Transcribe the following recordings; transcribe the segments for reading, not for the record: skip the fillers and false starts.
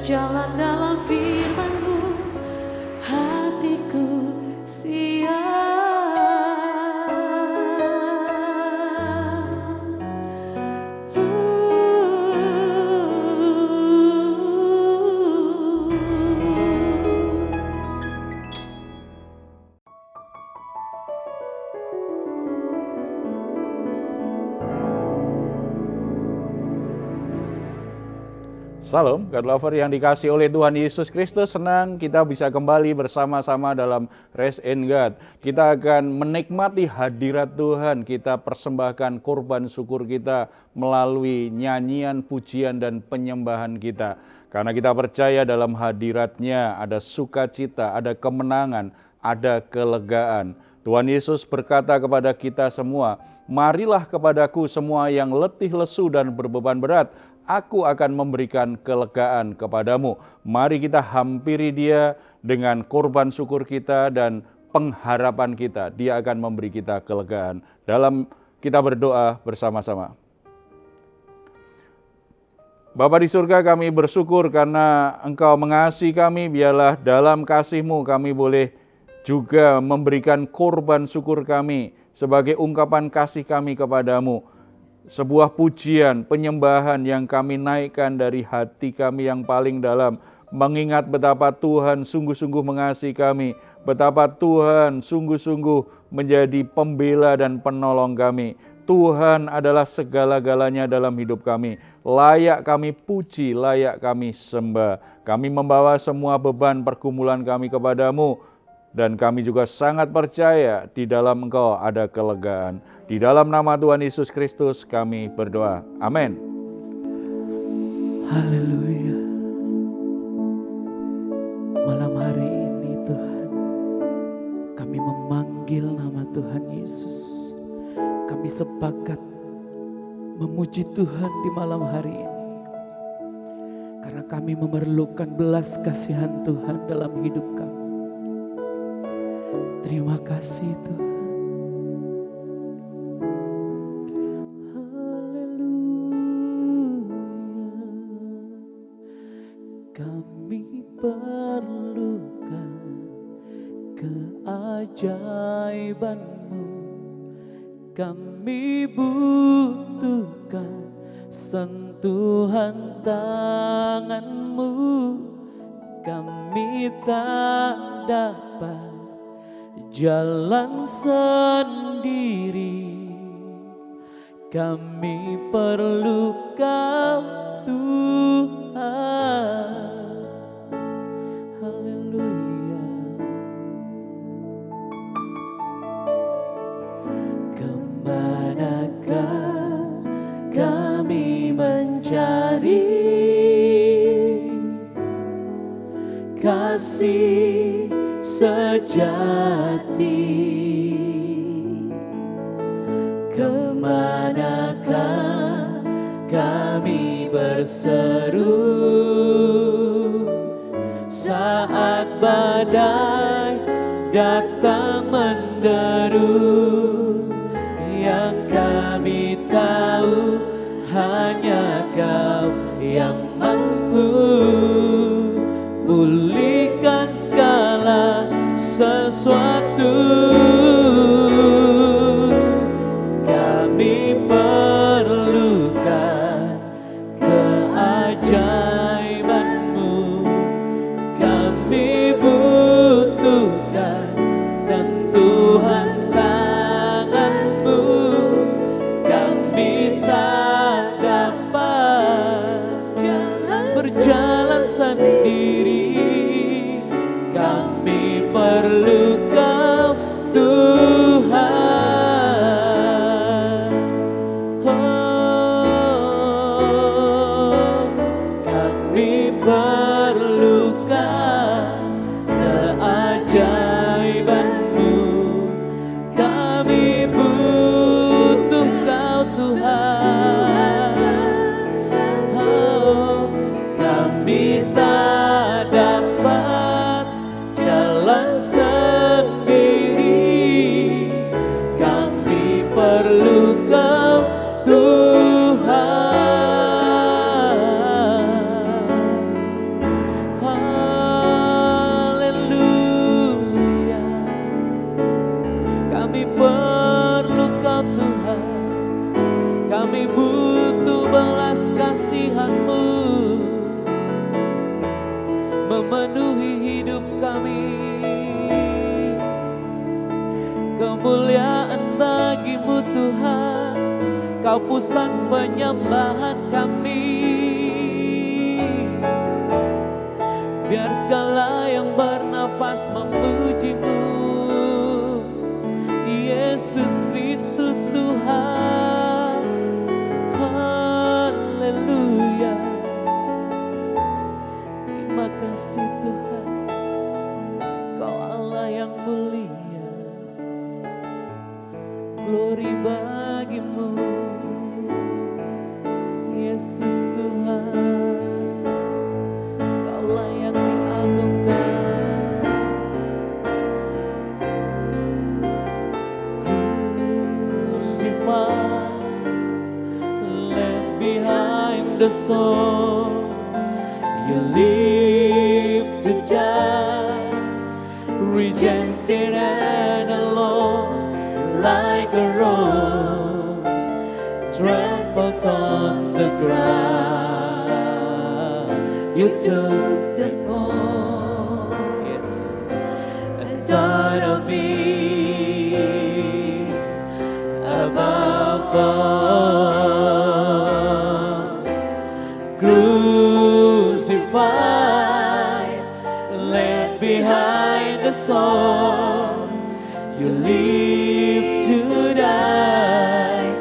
berjalan dalam firman-Mu, hatiku siap. Salam, God Lover yang dikasih oleh Tuhan Yesus Kristus. Senang kita bisa kembali bersama-sama dalam Rest in God. Kita akan menikmati hadirat Tuhan. Kita persembahkan korban syukur kita melalui nyanyian, pujian, dan penyembahan kita. Karena kita percaya dalam hadirat-Nya ada sukacita, ada kemenangan, ada kelegaan. Tuhan Yesus berkata kepada kita semua, "Marilah kepadaku semua yang letih lesu dan berbeban berat, aku akan memberikan kelegaan kepadamu." Mari kita hampiri Dia dengan korban syukur kita dan pengharapan kita. Dia akan memberi kita kelegaan. Dalam kita berdoa bersama-sama. Bapa di surga, kami bersyukur karena Engkau mengasihi kami. Biarlah dalam kasih-Mu kami boleh juga memberikan korban syukur kami sebagai ungkapan kasih kami kepadamu. Sebuah pujian, penyembahan yang kami naikkan dari hati kami yang paling dalam. Mengingat betapa Tuhan sungguh-sungguh mengasihi kami. Betapa Tuhan sungguh-sungguh menjadi pembela dan penolong kami. Tuhan adalah segala-galanya dalam hidup kami. Layak kami puji, layak kami sembah. Kami membawa semua beban pergumulan kami kepadamu. Dan kami juga sangat percaya di dalam Engkau ada kelegaan. Di dalam nama Tuhan Yesus Kristus kami berdoa. Amin. Haleluya. Malam hari ini Tuhan, kami memanggil nama Tuhan Yesus. Kami sepakat memuji Tuhan di malam hari ini. Karena kami memerlukan belas kasihan Tuhan dalam hidup kami. Terima kasih Tuhan. Haleluya. Kami perlukan keajaiban-Mu. Kami butuhkan sentuhan tangan-Mu. Kami tak dapat jalan sendiri, kami perlu Kau Tuhan. Haleluya. Kemanakah kami mencari kasih sejati? Kemanakah kami berseru saat badai datang menderu? Yang kami tahu hanya Kau yang mampu pulihkan segala sesuatu. Kami perlukan keajaiban-Mu. Kami butuhkan sentuhan tangan-Mu. Kami tak dapat berjalan sendiri. Kami perlu Kau Tuhan. Oh, kami perlukan keajaiban-Mu. Kami butuh Kau Tuhan. Oh, kami tak dapat jalan sendiri. Kami perlu Kau Tuhan. Kami butuh belas kasihan-Mu memenuhi hidup kami. Kemuliaan bagi-Mu Tuhan, Kau pusat penyembahan kami. Biar segala yang bernafas memuji-Mu, Yesus Kristus Tuhan. Haleluya. Terima kasih Tuhan, Kau Allah yang mulia. Glory bagi-Mu, Yesus Tuhan. Kaulah yang diagungkan. Crucified, left behind the storm, You live to die, rejected and alone, like a rose trampled on the ground. You took the fall, yes, and thought of me above all. Crucified, left behind the storm, You live to die,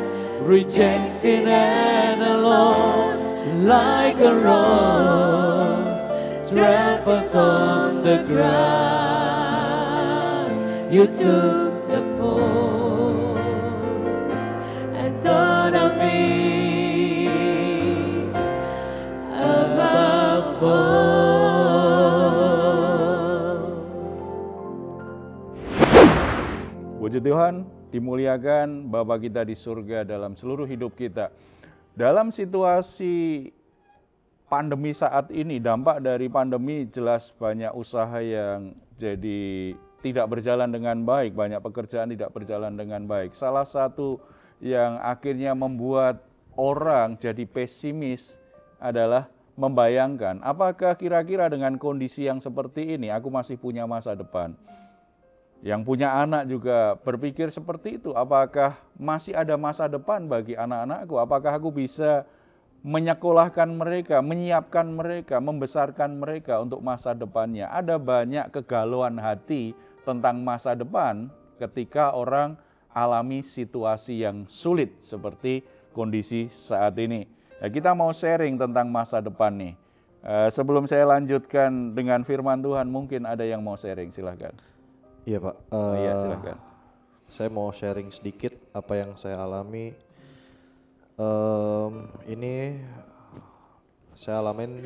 rejected and alone, like a rose trampled on the ground. You took the fall and thought of me above all. Puji Tuhan, dimuliakan Bapa kita di surga dalam seluruh hidup kita. Dalam situasi pandemi saat ini, dampak dari pandemi jelas banyak usaha yang jadi tidak berjalan dengan baik, banyak pekerjaan tidak berjalan dengan baik. Salah satu yang akhirnya membuat orang jadi pesimis adalah membayangkan, apakah kira-kira dengan kondisi yang seperti ini aku masih punya masa depan? Yang punya anak juga berpikir seperti itu, apakah masih ada masa depan bagi anak-anakku? Apakah aku bisa menyekolahkan mereka, menyiapkan mereka, membesarkan mereka untuk masa depannya? Ada banyak kegalauan hati tentang masa depan ketika orang alami situasi yang sulit seperti kondisi saat ini. Nah, kita mau sharing tentang masa depan nih. Sebelum saya lanjutkan dengan firman Tuhan, mungkin ada yang mau sharing, silahkan. Iya Pak, Iya silakan. Saya mau sharing sedikit apa yang saya alami. Ini saya alamin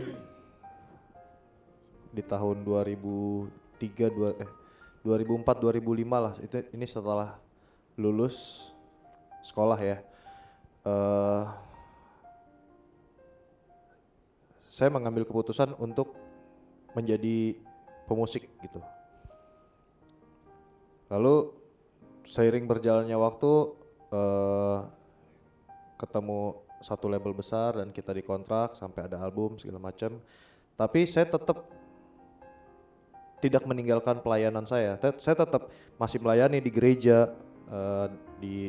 di tahun 2004-2005 lah. Ini setelah lulus sekolah ya. Saya mengambil keputusan untuk menjadi pemusik gitu. Lalu seiring berjalannya waktu ketemu satu label besar dan kita dikontrak sampai ada album segala macam. Tapi saya tetap tidak meninggalkan pelayanan saya. Saya tetap masih melayani di gereja, di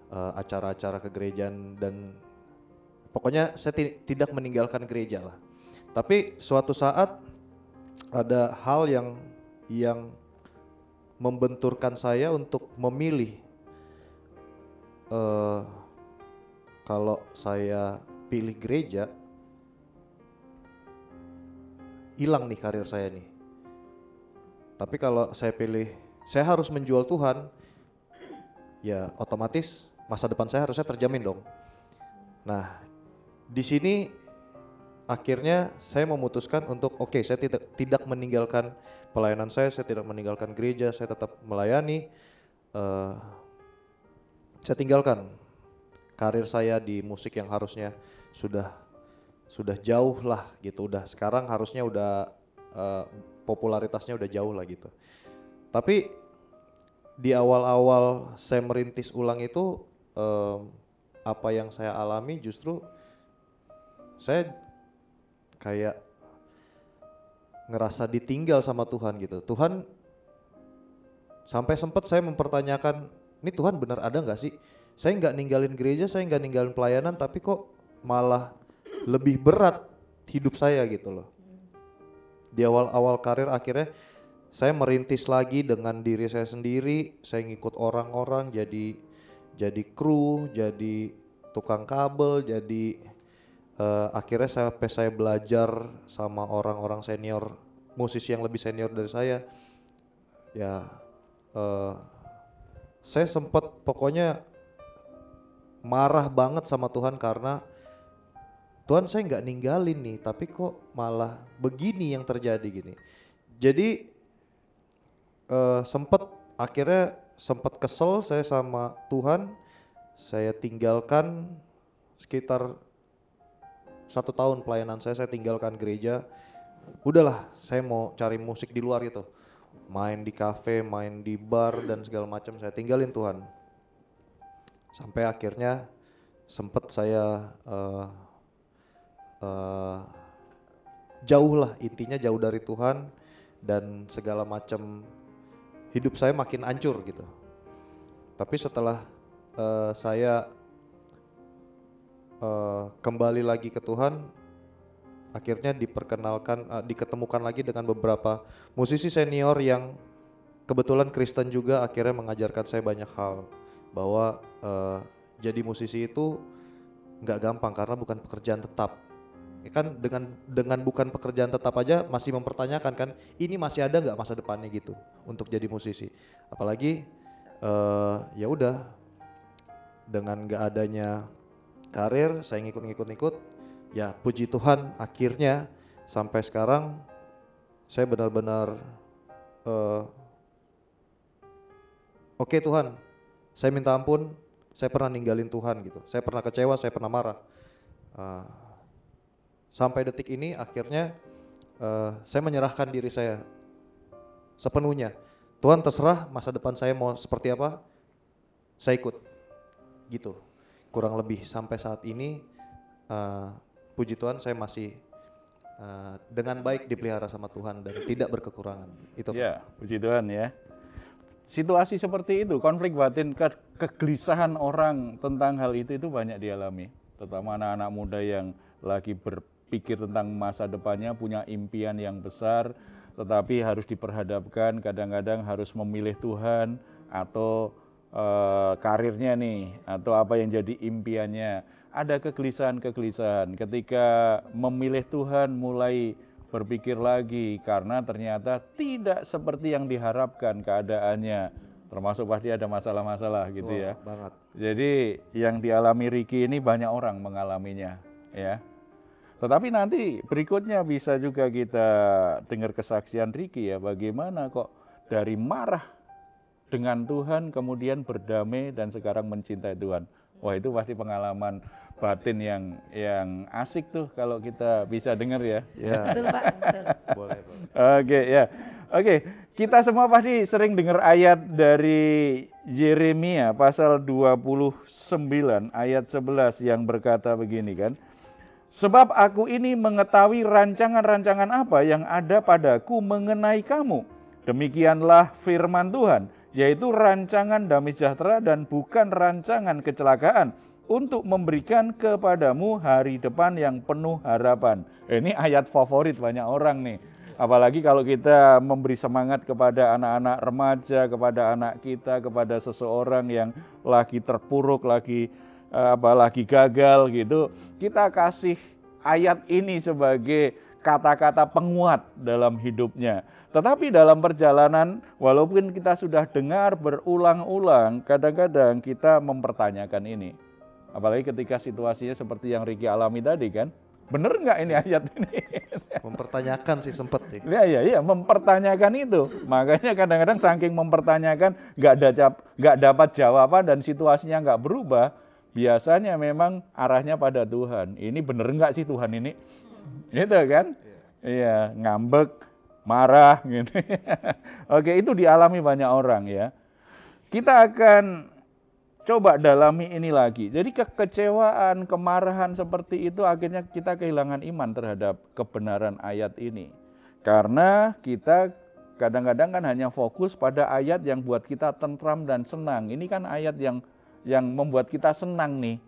acara-acara kegerejaan, dan pokoknya saya tidak meninggalkan gereja lah. Tapi suatu saat ada hal yang membenturkan saya untuk memilih kalau saya pilih gereja, hilang nih karir saya nih. Tapi kalau saya pilih, saya harus menjual Tuhan, ya otomatis masa depan saya harusnya terjamin dong. Nah, di sini akhirnya saya memutuskan untuk oke, saya tidak meninggalkan pelayanan saya tidak meninggalkan gereja, saya tetap melayani. Saya tinggalkan karir saya di musik yang harusnya sudah jauh lah gitu, sekarang harusnya udah popularitasnya udah jauh lah gitu. Tapi di awal-awal saya merintis ulang itu apa yang saya alami justru saya kayak ngerasa ditinggal sama Tuhan gitu. Tuhan sampai sempat saya mempertanyakan, ini Tuhan benar ada nggak sih? Saya nggak ninggalin gereja, saya nggak ninggalin pelayanan, tapi kok malah lebih berat hidup saya gitu loh. Di awal-awal karir akhirnya saya merintis lagi dengan diri saya sendiri, saya ngikut orang-orang jadi kru, jadi tukang kabel, jadi akhirnya sampai saya belajar sama orang-orang senior, musisi yang lebih senior dari saya. Ya saya sempat pokoknya marah banget sama Tuhan karena Tuhan saya nggak ninggalin nih, tapi kok malah begini yang terjadi gini. Jadi akhirnya sempat kesel saya sama Tuhan, saya tinggalkan sekitar 1 tahun pelayanan saya tinggalkan gereja. Udahlah, saya mau cari musik di luar gitu, main di kafe, main di bar dan segala macam, saya tinggalin Tuhan. Sampai akhirnya sempat saya jauh lah, intinya jauh dari Tuhan dan segala macam, hidup saya makin hancur gitu. Tapi setelah saya kembali lagi ke Tuhan, akhirnya diketemukan lagi dengan beberapa musisi senior yang kebetulan Kristen juga, akhirnya mengajarkan saya banyak hal bahwa jadi musisi itu nggak gampang karena bukan pekerjaan tetap. Ya kan dengan bukan pekerjaan tetap aja masih mempertanyakan kan, ini masih ada nggak masa depannya gitu untuk jadi musisi. Apalagi ya udah dengan nggak adanya karir, saya ngikut. Ya puji Tuhan akhirnya sampai sekarang saya benar-benar oke Tuhan, saya minta ampun, saya pernah ninggalin Tuhan gitu. Saya pernah kecewa, saya pernah marah. Sampai detik ini akhirnya saya menyerahkan diri saya sepenuhnya. Tuhan terserah masa depan saya mau seperti apa, saya ikut gitu. Kurang lebih sampai saat ini puji Tuhan saya masih dengan baik dipelihara sama Tuhan dan tidak berkekurangan. Itu. Ya, puji Tuhan ya. Situasi seperti itu, konflik batin, kegelisahan orang tentang hal itu banyak dialami. Terutama anak-anak muda yang lagi berpikir tentang masa depannya, punya impian yang besar, tetapi harus diperhadapkan kadang-kadang harus memilih Tuhan atau karirnya nih, atau apa yang jadi impiannya. Ada kegelisahan-kegelisahan ketika memilih Tuhan, mulai berpikir lagi karena ternyata tidak seperti yang diharapkan keadaannya, termasuk pasti ada masalah-masalah gitu. Wah, ya banget. Jadi yang dialami Ricky ini banyak orang mengalaminya ya. Tetapi nanti berikutnya bisa juga kita dengar kesaksian Ricky ya, bagaimana kok dari marah dengan Tuhan kemudian berdamai dan sekarang mencintai Tuhan. Wah, itu pasti pengalaman batin yang asik tuh kalau kita bisa dengar ya. Ya. Betul Pak, betul. Boleh. Oke ya. Oke, kita semua pasti sering dengar ayat dari Yeremia pasal 29 ayat 11 yang berkata begini kan. Sebab aku ini mengetahui rancangan-rancangan apa yang ada padaku mengenai kamu. Demikianlah firman Tuhan, yaitu rancangan damai sejahtera dan bukan rancangan kecelakaan, untuk memberikan kepadamu hari depan yang penuh harapan. Ini ayat favorit banyak orang nih. Apalagi kalau kita memberi semangat kepada anak-anak remaja, kepada anak kita, kepada seseorang yang lagi terpuruk, lagi gagal gitu. Kita kasih ayat ini sebagai kata-kata penguat dalam hidupnya. Tetapi dalam perjalanan, walaupun kita sudah dengar berulang-ulang, kadang-kadang kita mempertanyakan ini. Apalagi ketika situasinya seperti yang Ricky alami tadi kan. Bener nggak ini ayat ini? Mempertanyakan sih sempet nih. Iya, mempertanyakan itu. Makanya kadang-kadang saking mempertanyakan nggak dapat jawaban dan situasinya nggak berubah, biasanya memang arahnya pada Tuhan. Ini bener nggak sih Tuhan ini? Gitu kan? Iya, ngambek, marah gitu. Oke, itu dialami banyak orang ya. Kita akan Coba dalami ini lagi. Jadi kekecewaan, kemarahan seperti itu akhirnya kita kehilangan iman terhadap kebenaran ayat ini. Karena kita kadang-kadang kan hanya fokus pada ayat yang buat kita tentram dan senang. Ini kan ayat yang membuat kita senang nih.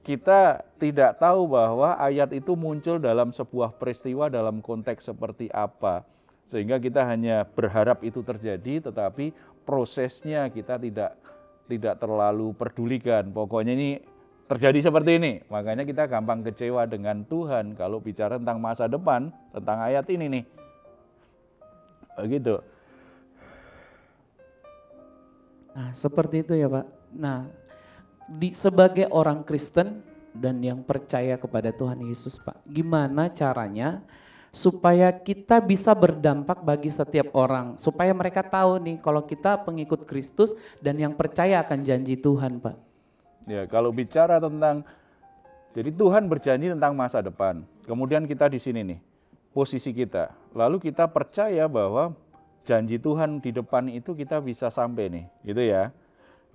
Kita tidak tahu bahwa ayat itu muncul dalam sebuah peristiwa dalam konteks seperti apa. Sehingga kita hanya berharap itu terjadi, tetapi prosesnya kita tidak terlalu pedulikan. Pokoknya ini terjadi seperti ini. Makanya kita gampang kecewa dengan Tuhan kalau bicara tentang masa depan, tentang ayat ini nih. Begitu. Nah, seperti itu ya Pak. Nah, sebagai orang Kristen dan yang percaya kepada Tuhan Yesus Pak, gimana caranya supaya kita bisa berdampak bagi setiap orang, supaya mereka tahu nih kalau kita pengikut Kristus dan yang percaya akan janji Tuhan Pak. Ya, kalau bicara tentang, jadi Tuhan berjanji tentang masa depan, kemudian kita di sini nih, posisi kita, lalu kita percaya bahwa janji Tuhan di depan itu kita bisa sampai nih, gitu ya.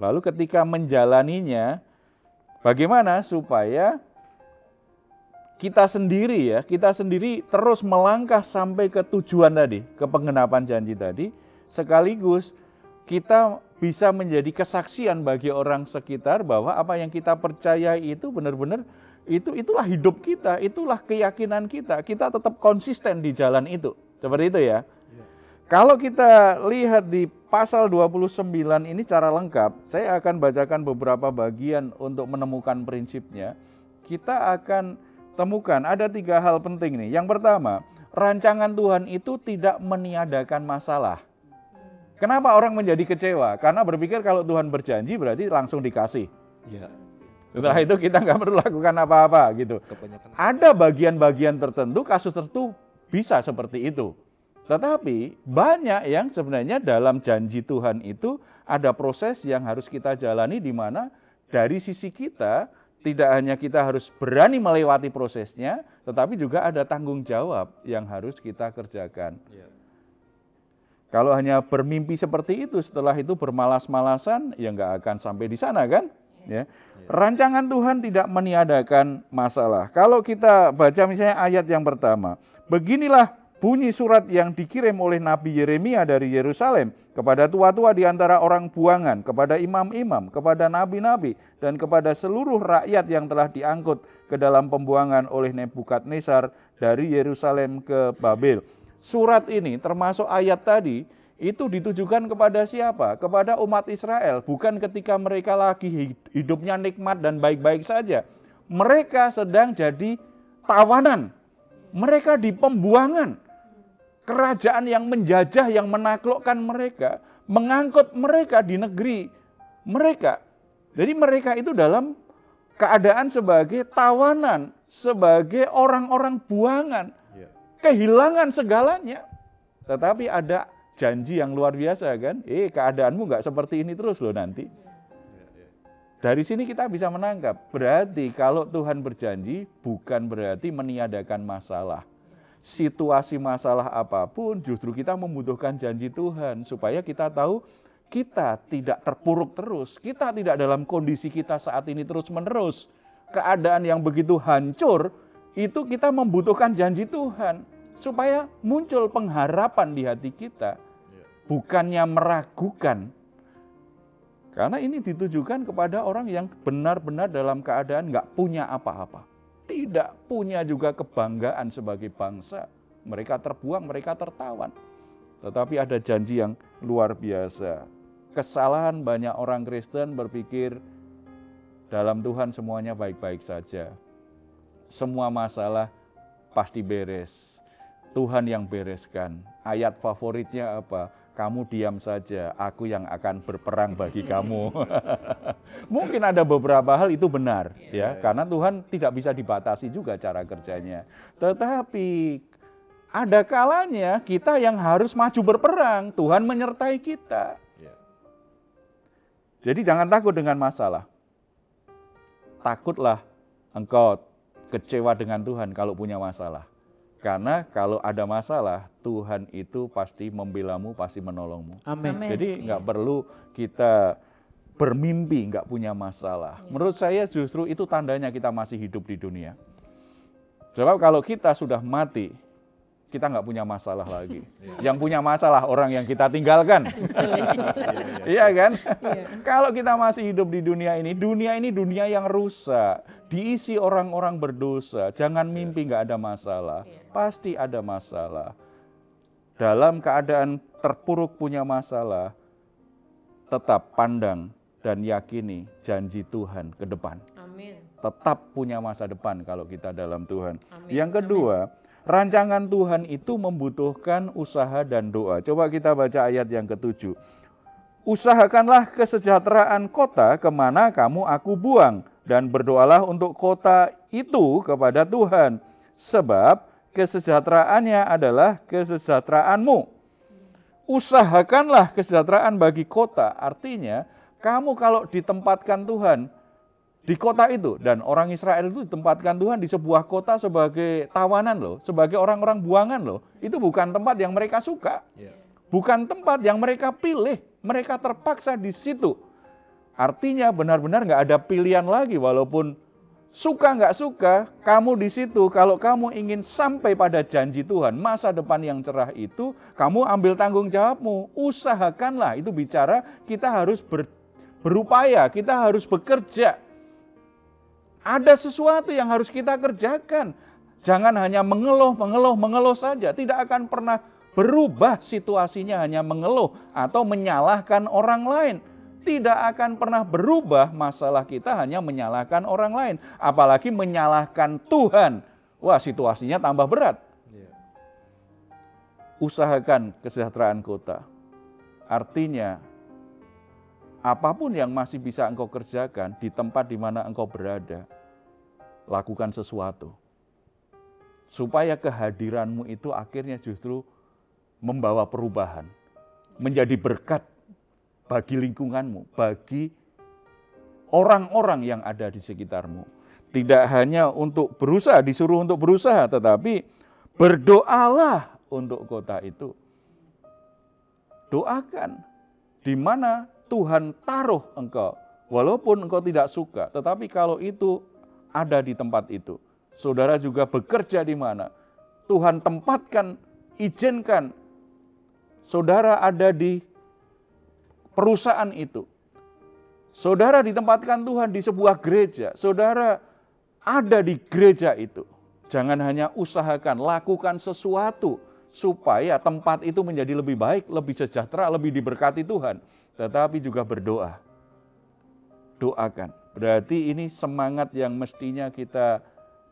Lalu ketika menjalaninya, bagaimana supaya kita sendiri terus melangkah sampai ke tujuan tadi, ke penggenapan janji tadi, sekaligus kita bisa menjadi kesaksian bagi orang sekitar bahwa apa yang kita percaya itu benar-benar itulah hidup kita, itulah keyakinan kita tetap konsisten di jalan itu. Seperti itu ya. Kalau kita lihat di pasal 29 ini secara lengkap, saya akan bacakan beberapa bagian untuk menemukan prinsipnya. Kita akan temukan ada 3 hal penting nih. Yang pertama, rancangan Tuhan itu tidak meniadakan masalah. Kenapa orang menjadi kecewa? Karena berpikir kalau Tuhan berjanji berarti langsung dikasih. Ya. Setelah itu kita nggak perlu lakukan apa-apa gitu. Ada bagian-bagian tertentu, kasus tertentu bisa seperti itu. Tetapi banyak yang sebenarnya dalam janji Tuhan itu ada proses yang harus kita jalani di mana dari sisi kita tidak hanya kita harus berani melewati prosesnya, tetapi juga ada tanggung jawab yang harus kita kerjakan. Kalau hanya bermimpi seperti itu, setelah itu bermalas-malasan, ya nggak akan sampai di sana kan? Ya. Rancangan Tuhan tidak meniadakan masalah. Kalau kita baca misalnya ayat yang pertama, beginilah bunyi surat yang dikirim oleh Nabi Yeremia dari Yerusalem kepada tua-tua di antara orang buangan, kepada imam-imam, kepada nabi-nabi, dan kepada seluruh rakyat yang telah diangkut ke dalam pembuangan oleh Nebukadnezar dari Yerusalem ke Babel. Surat ini termasuk ayat tadi itu ditujukan kepada siapa? Kepada umat Israel, bukan ketika mereka lagi hidupnya nikmat dan baik-baik saja. Mereka sedang jadi tawanan, mereka di pembuangan. Kerajaan yang menjajah, yang menaklukkan mereka, mengangkut mereka di negeri mereka. Jadi mereka itu dalam keadaan sebagai tawanan, sebagai orang-orang buangan, kehilangan segalanya. Tetapi ada janji yang luar biasa kan, keadaanmu nggak seperti ini terus loh nanti. Dari sini kita bisa menangkap, berarti kalau Tuhan berjanji bukan berarti meniadakan masalah. Situasi masalah apapun justru kita membutuhkan janji Tuhan supaya kita tahu kita tidak terpuruk terus, kita tidak dalam kondisi kita saat ini terus-menerus. Keadaan yang begitu hancur itu kita membutuhkan janji Tuhan supaya muncul pengharapan di hati kita, bukannya meragukan. Karena ini ditujukan kepada orang yang benar-benar dalam keadaan nggak punya apa-apa. Tidak punya juga kebanggaan sebagai bangsa. Mereka terbuang, mereka tertawan. Tetapi ada janji yang luar biasa. Kesalahan banyak orang Kristen berpikir dalam Tuhan semuanya baik-baik saja. Semua masalah pasti beres. Tuhan yang bereskan. Ayat favoritnya apa? Kamu diam saja, aku yang akan berperang bagi kamu. Mungkin ada beberapa hal itu benar, ya, karena Tuhan tidak bisa dibatasi juga cara kerjanya. Tetapi ada kalanya kita yang harus maju berperang, Tuhan menyertai kita. Jadi jangan takut dengan masalah. Takutlah engkau kecewa dengan Tuhan kalau punya masalah. Karena kalau ada masalah, Tuhan itu pasti membelamu, pasti menolongmu. Amin. Jadi nggak perlu kita bermimpi, nggak punya masalah. Menurut saya justru itu tandanya kita masih hidup di dunia. Sebab kalau kita sudah mati, kita nggak punya masalah lagi. Yang punya masalah orang yang kita tinggalkan. Iya kan? Kalau kita masih hidup di dunia ini dunia yang rusak, diisi orang-orang berdosa. Jangan mimpi nggak ada masalah. Pasti ada masalah. Dalam keadaan terpuruk punya masalah, tetap pandang dan yakini janji Tuhan ke depan. Amin. Tetap punya masa depan kalau kita dalam Tuhan. Yang kedua, rancangan Tuhan itu membutuhkan usaha dan doa. Coba kita baca ayat yang ke-7. Usahakanlah kesejahteraan kota kemana kamu aku buang, dan berdoalah untuk kota itu kepada Tuhan, sebab kesejahteraannya adalah kesejahteraanmu. Usahakanlah kesejahteraan bagi kota, artinya kamu kalau ditempatkan Tuhan di kota itu, dan orang Israel itu ditempatkan Tuhan di sebuah kota sebagai tawanan loh, sebagai orang-orang buangan loh, itu bukan tempat yang mereka suka, bukan tempat yang mereka pilih, mereka terpaksa di situ. Artinya benar-benar nggak ada pilihan lagi, walaupun suka nggak suka, kamu di situ. Kalau kamu ingin sampai pada janji Tuhan, masa depan yang cerah itu, kamu ambil tanggung jawabmu, usahakanlah. Itu bicara kita harus berupaya, kita harus bekerja. Ada sesuatu yang harus kita kerjakan. Jangan hanya mengeluh saja. Tidak akan pernah berubah situasinya hanya mengeluh atau menyalahkan orang lain. Tidak akan pernah berubah masalah kita hanya menyalahkan orang lain. Apalagi menyalahkan Tuhan. Wah, situasinya tambah berat. Usahakan kesejahteraan kota. Artinya, apapun yang masih bisa engkau kerjakan di tempat di mana engkau berada, lakukan sesuatu. Supaya kehadiranmu itu akhirnya justru membawa perubahan. Menjadi berkat bagi lingkunganmu, bagi orang-orang yang ada di sekitarmu. Tidak hanya untuk berusaha, disuruh untuk berusaha, tetapi berdoalah untuk kota itu. Doakan di mana Tuhan taruh engkau, walaupun engkau tidak suka, tetapi kalau itu ada di tempat itu. Saudara juga bekerja di mana Tuhan tempatkan, izinkan saudara ada di perusahaan itu. Saudara ditempatkan Tuhan di sebuah gereja, saudara ada di gereja itu. Jangan hanya usahakan, lakukan sesuatu supaya tempat itu menjadi lebih baik, lebih sejahtera, lebih diberkati Tuhan. Tetapi juga berdoa. Doakan. Berarti ini semangat yang mestinya kita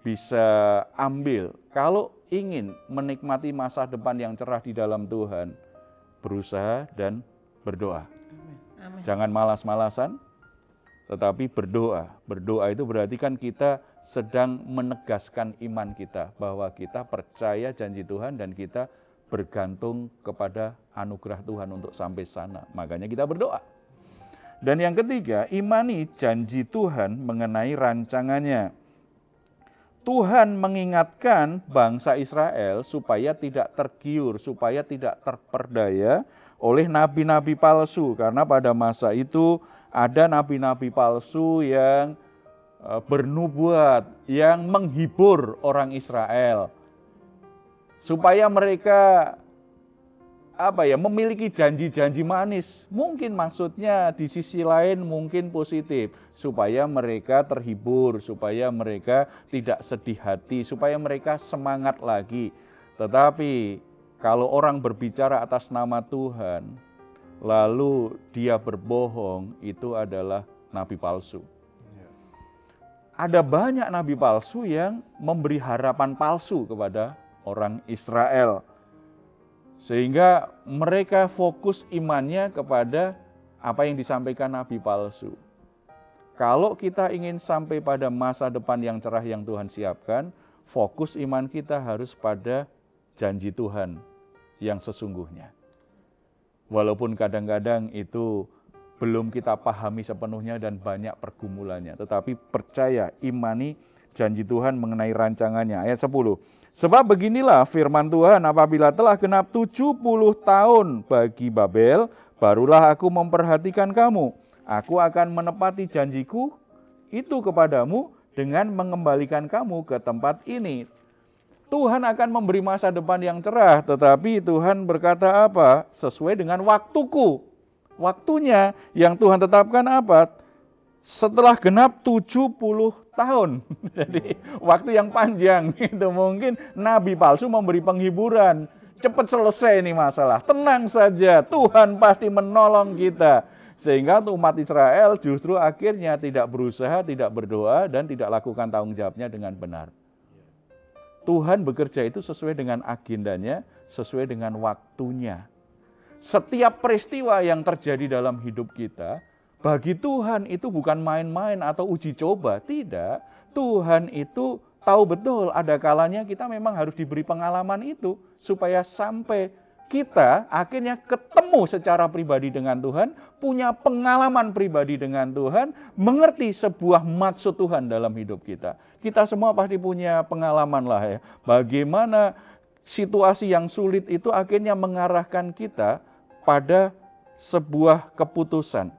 bisa ambil. Kalau ingin menikmati masa depan yang cerah di dalam Tuhan, berusaha dan berdoa. Amin. Jangan malas-malasan, tetapi berdoa. Berdoa itu berarti kan kita sedang menegaskan iman kita, bahwa kita percaya janji Tuhan dan kita bergantung kepada anugerah Tuhan untuk sampai sana. Makanya kita berdoa. Dan yang ketiga, imani janji Tuhan mengenai rancangannya. Tuhan mengingatkan bangsa Israel supaya tidak tergiur, supaya tidak terperdaya oleh nabi-nabi palsu. Karena pada masa itu ada nabi-nabi palsu yang bernubuat, yang menghibur orang Israel. Supaya mereka memiliki janji-janji manis. Mungkin maksudnya di sisi lain mungkin positif, supaya mereka terhibur, supaya mereka tidak sedih hati, supaya mereka semangat lagi. Tetapi kalau orang berbicara atas nama Tuhan, lalu dia berbohong, itu adalah nabi palsu. Ada banyak nabi palsu yang memberi harapan palsu kepada orang Israel. Sehingga mereka fokus imannya kepada apa yang disampaikan nabi palsu. Kalau kita ingin sampai pada masa depan yang cerah yang Tuhan siapkan, fokus iman kita harus pada janji Tuhan yang sesungguhnya. Walaupun kadang-kadang itu belum kita pahami sepenuhnya dan banyak pergumulannya. Tetapi percaya, imani janji Tuhan mengenai rancangannya. Ayat 10. Sebab beginilah firman Tuhan, apabila telah genap 70 tahun bagi Babel, barulah aku memperhatikan kamu. Aku akan menepati janjiku itu kepadamu dengan mengembalikan kamu ke tempat ini. Tuhan akan memberi masa depan yang cerah, tetapi Tuhan berkata apa? Sesuai dengan waktuku. Waktunya yang Tuhan tetapkan apa? Setelah genap 70 tahun. Jadi waktu yang panjang itu mungkin nabi palsu memberi penghiburan. Cepat selesai ini masalah. Tenang saja, Tuhan pasti menolong kita. Sehingga umat Israel justru akhirnya tidak berusaha, tidak berdoa, dan tidak lakukan tanggung jawabnya dengan benar. Tuhan bekerja itu sesuai dengan agendanya, sesuai dengan waktunya. Setiap peristiwa yang terjadi dalam hidup kita, bagi Tuhan itu bukan main-main atau uji coba, tidak. Tuhan itu tahu betul ada kalanya kita memang harus diberi pengalaman itu, supaya sampai kita akhirnya ketemu secara pribadi dengan Tuhan, punya pengalaman pribadi dengan Tuhan, mengerti sebuah maksud Tuhan dalam hidup kita. Kita semua pasti punya pengalaman lah ya, bagaimana situasi yang sulit itu akhirnya mengarahkan kita pada sebuah keputusan.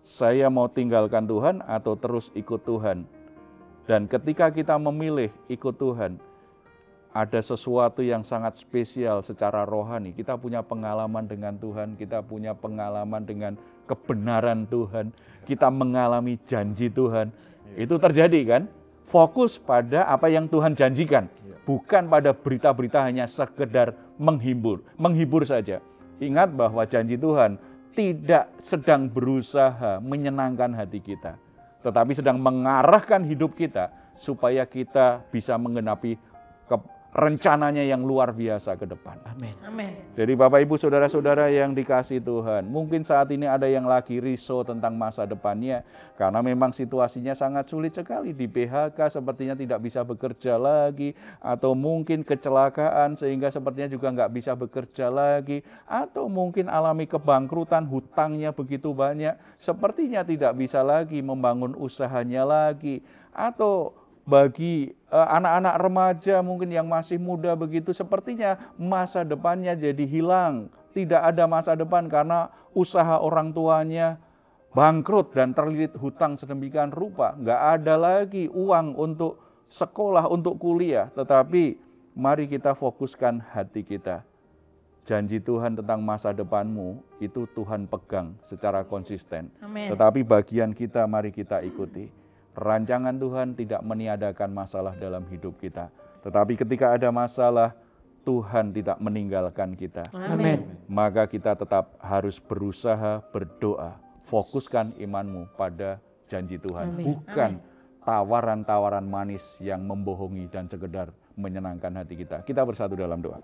Saya mau tinggalkan Tuhan atau terus ikut Tuhan. Dan ketika kita memilih ikut Tuhan, ada sesuatu yang sangat spesial secara rohani. Kita punya pengalaman dengan Tuhan, kita punya pengalaman dengan kebenaran Tuhan, kita mengalami janji Tuhan. Itu terjadi kan? Fokus pada apa yang Tuhan janjikan, bukan pada berita-berita hanya sekedar menghibur saja. Ingat bahwa janji Tuhan tidak sedang berusaha menyenangkan hati kita, tetapi sedang mengarahkan hidup kita supaya kita bisa menggenapi rencananya yang luar biasa ke depan. Amin. Amin. Jadi Bapak Ibu Saudara-saudara yang dikasihi Tuhan, mungkin saat ini ada yang lagi risau tentang masa depannya, karena memang situasinya sangat sulit sekali. Di PHK sepertinya tidak bisa bekerja lagi, atau mungkin kecelakaan sehingga sepertinya juga nggak bisa bekerja lagi, atau mungkin alami kebangkrutan, hutangnya begitu banyak, sepertinya tidak bisa lagi membangun usahanya lagi, atau bagi anak-anak remaja mungkin yang masih muda begitu, sepertinya masa depannya jadi hilang. Tidak ada masa depan karena usaha orang tuanya bangkrut dan terlilit hutang sedemikian rupa. Nggak ada lagi uang untuk sekolah, untuk kuliah. Tetapi mari kita fokuskan hati kita. Janji Tuhan tentang masa depanmu itu Tuhan pegang secara konsisten. Amin. Tetapi bagian kita mari kita ikuti. Rancangan Tuhan tidak meniadakan masalah dalam hidup kita. Tetapi ketika ada masalah, Tuhan tidak meninggalkan kita. Amin. Maka kita tetap harus berusaha berdoa. Fokuskan imanmu pada janji Tuhan. Amin. Bukan tawaran-tawaran manis yang membohongi dan sekedar menyenangkan hati kita. Kita bersatu dalam doa.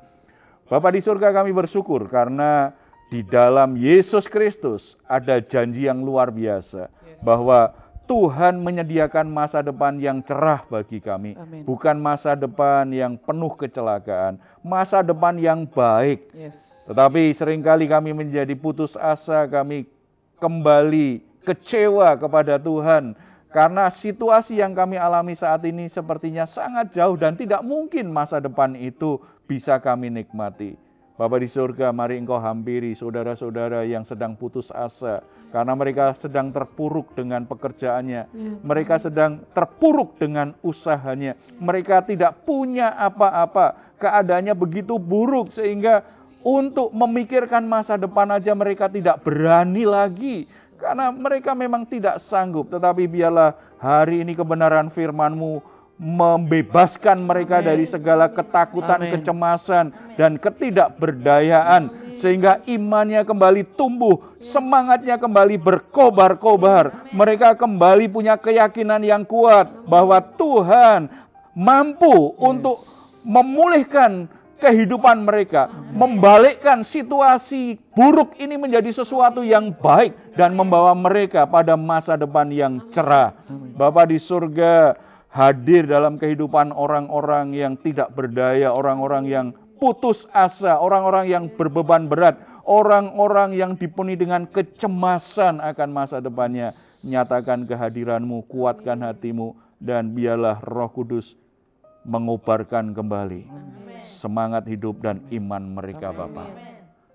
Bapa di surga, kami bersyukur karena di dalam Yesus Kristus ada janji yang luar biasa. Bahwa Tuhan menyediakan masa depan yang cerah bagi kami. Amin. Bukan masa depan yang penuh kecelakaan, masa depan yang baik. Yes. Tetapi seringkali kami menjadi putus asa, kami kembali kecewa kepada Tuhan. Karena situasi yang kami alami saat ini sepertinya sangat jauh dan tidak mungkin masa depan itu bisa kami nikmati. Bapa di surga, mari Engkau hampiri saudara-saudara yang sedang putus asa. Karena mereka sedang terpuruk dengan pekerjaannya. Mereka sedang terpuruk dengan usahanya. Mereka tidak punya apa-apa. Keadaannya begitu buruk sehingga untuk memikirkan masa depan aja mereka tidak berani lagi. Karena mereka memang tidak sanggup. Tetapi biarlah hari ini kebenaran firman-Mu membebaskan mereka dari segala ketakutan, kecemasan, dan ketidakberdayaan. Sehingga imannya kembali tumbuh, semangatnya kembali berkobar-kobar. Mereka kembali punya keyakinan yang kuat bahwa Tuhan mampu untuk memulihkan kehidupan mereka, membalikkan situasi buruk ini menjadi sesuatu yang baik dan membawa mereka pada masa depan yang cerah. Bapa di surga, hadir dalam kehidupan orang-orang yang tidak berdaya, orang-orang yang putus asa, orang-orang yang berbeban berat, orang-orang yang dipenuhi dengan kecemasan akan masa depannya. Nyatakan kehadiran-Mu, kuatkan hatimu, dan biarlah Roh Kudus mengobarkan kembali semangat hidup dan iman mereka, Bapa.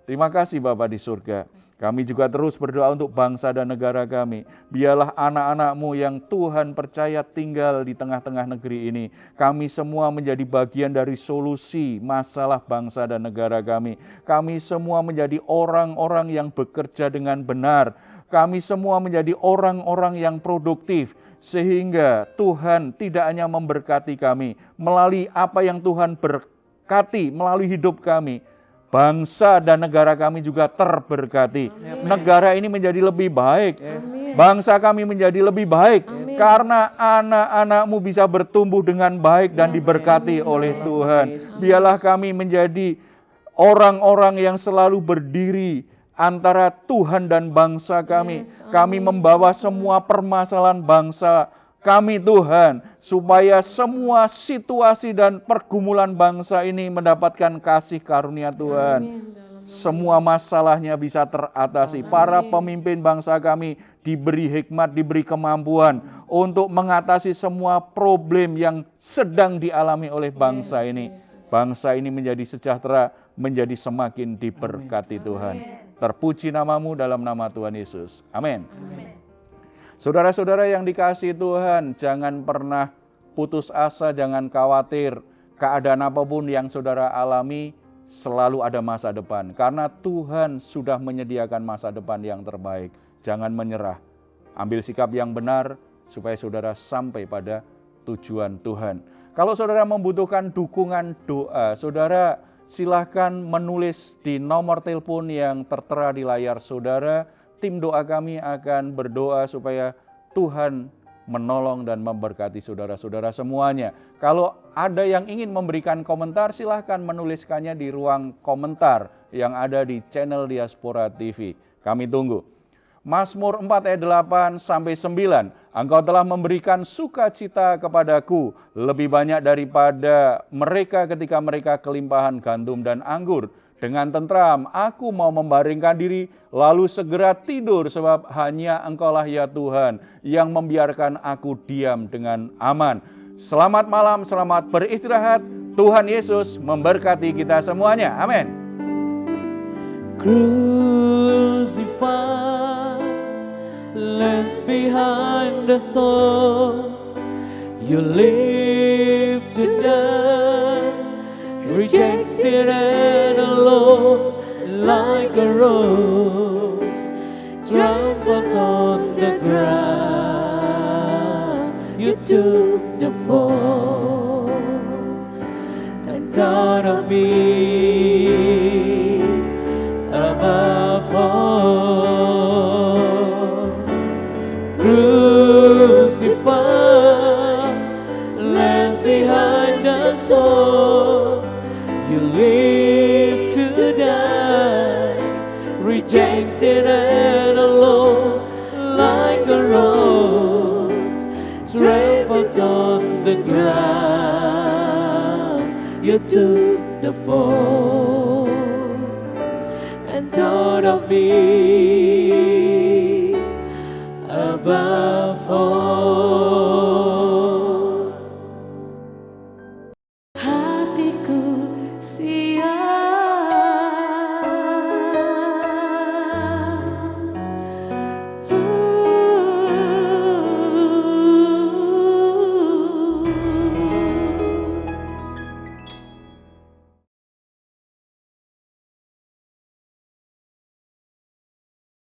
Terima kasih Bapa di surga. Kami juga terus berdoa untuk bangsa dan negara kami. Biarlah anak-anak-Mu yang Tuhan percaya tinggal di tengah-tengah negeri ini. Kami semua menjadi bagian dari solusi masalah bangsa dan negara kami. Kami semua menjadi orang-orang yang bekerja dengan benar. Kami semua menjadi orang-orang yang produktif. Sehingga Tuhan tidak hanya memberkati kami melalui apa yang Tuhan berkati melalui hidup kami. Bangsa dan negara kami juga terberkati. Negara ini menjadi lebih baik. Bangsa kami menjadi lebih baik. Karena anak-anak-Mu bisa bertumbuh dengan baik dan diberkati oleh Tuhan. Biarlah kami menjadi orang-orang yang selalu berdiri antara Tuhan dan bangsa kami. Kami membawa semua permasalahan bangsa kami Tuhan, supaya semua situasi dan pergumulan bangsa ini mendapatkan kasih karunia Tuhan. Semua masalahnya bisa teratasi. Para pemimpin bangsa kami diberi hikmat, diberi kemampuan untuk mengatasi semua problem yang sedang dialami oleh bangsa ini. Bangsa ini menjadi sejahtera, menjadi semakin diberkati Tuhan. Terpuji nama-Mu dalam nama Tuhan Yesus. Amin. Saudara-saudara yang dikasihi Tuhan, jangan pernah putus asa, jangan khawatir. Keadaan apapun yang saudara alami, selalu ada masa depan. Karena Tuhan sudah menyediakan masa depan yang terbaik. Jangan menyerah. Ambil sikap yang benar, supaya saudara sampai pada tujuan Tuhan. Kalau saudara membutuhkan dukungan doa, saudara silahkan menulis di nomor telepon yang tertera di layar saudara. Tim doa kami akan berdoa supaya Tuhan menolong dan memberkati saudara-saudara semuanya. Kalau ada yang ingin memberikan komentar, silahkan menuliskannya di ruang komentar yang ada di channel Diaspora TV. Kami tunggu. Mazmur 4 ayat 8 sampai 9. Engkau telah memberikan sukacita kepadaku lebih banyak daripada mereka ketika mereka kelimpahan gandum dan anggur. Dengan tentram aku mau membaringkan diri lalu segera tidur, sebab hanya Engkaulah ya Tuhan yang membiarkan aku diam dengan aman. Selamat malam, selamat beristirahat. Tuhan Yesus memberkati kita semuanya. Amin. Crucified, left behind the stone, you live to die, rejected and alone, like a rose trampled on the ground. You took the fall and thought of me above all. Crucified, left behind the stone, you live to die, rejected and alone, like a rose trampled on the ground. You took the fall and thought of me above all.